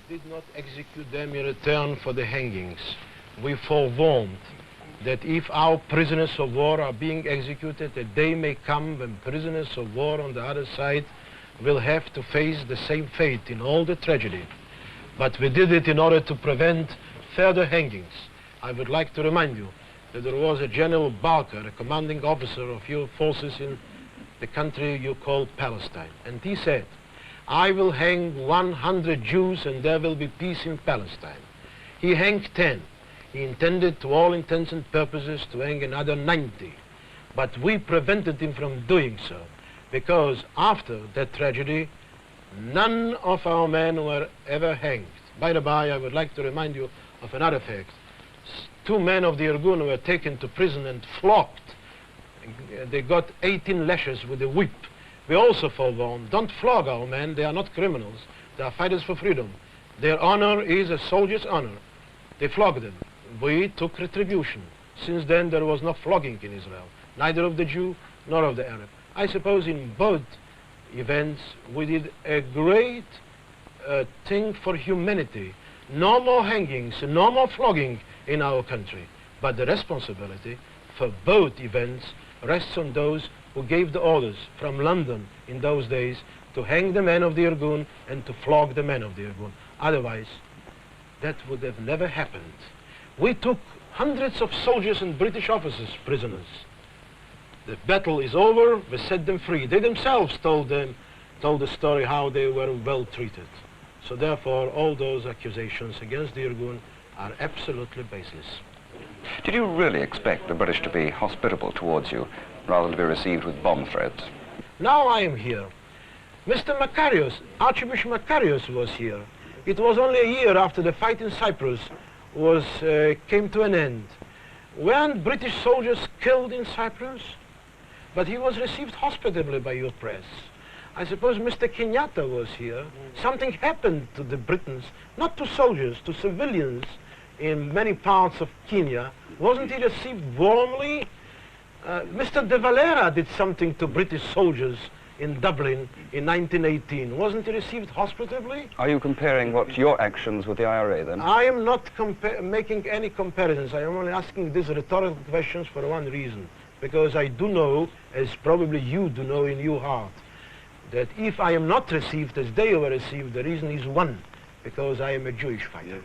did not execute them in return for the hangings. We forewarned that if our prisoners of war are being executed, a day may come when prisoners of war on the other side will have to face the same fate in all the tragedy. But we did it in order to prevent further hangings. I would like to remind you that there was a General Barker, a commanding officer of your forces in the country you call Palestine. And he said, I will hang 100 Jews and there will be peace in Palestine. He hanged 10. He intended, to all intents and purposes, to hang another 90. But we prevented him from doing so, because after that tragedy, none of our men were ever hanged. By the by, I would like to remind you of another fact. 2 men of the Irgun were taken to prison and flogged. They got 18 lashes with a whip. We also forewarned, don't flog our men, they are not criminals. They are fighters for freedom. Their honor is a soldier's honor. They flogged them. We took retribution. Since then, there was no flogging in Israel, neither of the Jew nor of the Arab. I suppose in both events, we did a great thing for humanity. No more hangings, no more flogging in our country. But the responsibility for both events rests on those who gave the orders from London in those days to hang the men of the Irgun and to flog the men of the Irgun. Otherwise, that would have never happened. We took hundreds of soldiers and British officers prisoners. The battle is over, we set them free. They themselves told the story how they were well treated. So therefore, all those accusations against the Irgun are absolutely baseless. Did you really expect the British to be hospitable towards you, rather than to be received with bomb threats? Now I am here. Mr. Macarius, Archbishop Macarius was here. It was only a year after the fight in Cyprus came to an end. Weren't British soldiers killed in Cyprus? But he was received hospitably by your press. I suppose Mr. Kenyatta was here. Something happened to the Britons, not to soldiers, to civilians in many parts of Kenya. Wasn't he received warmly? Mr. De Valera did something to British soldiers in Dublin in 1918. Wasn't he received hospitably? Are you comparing what your actions with the IRA then? I am not making any comparisons. I am only asking these rhetorical questions for one reason. Because I do know, as probably you do know in your heart, that if I am not received as they were received, the reason is one, because I am a Jewish fighter.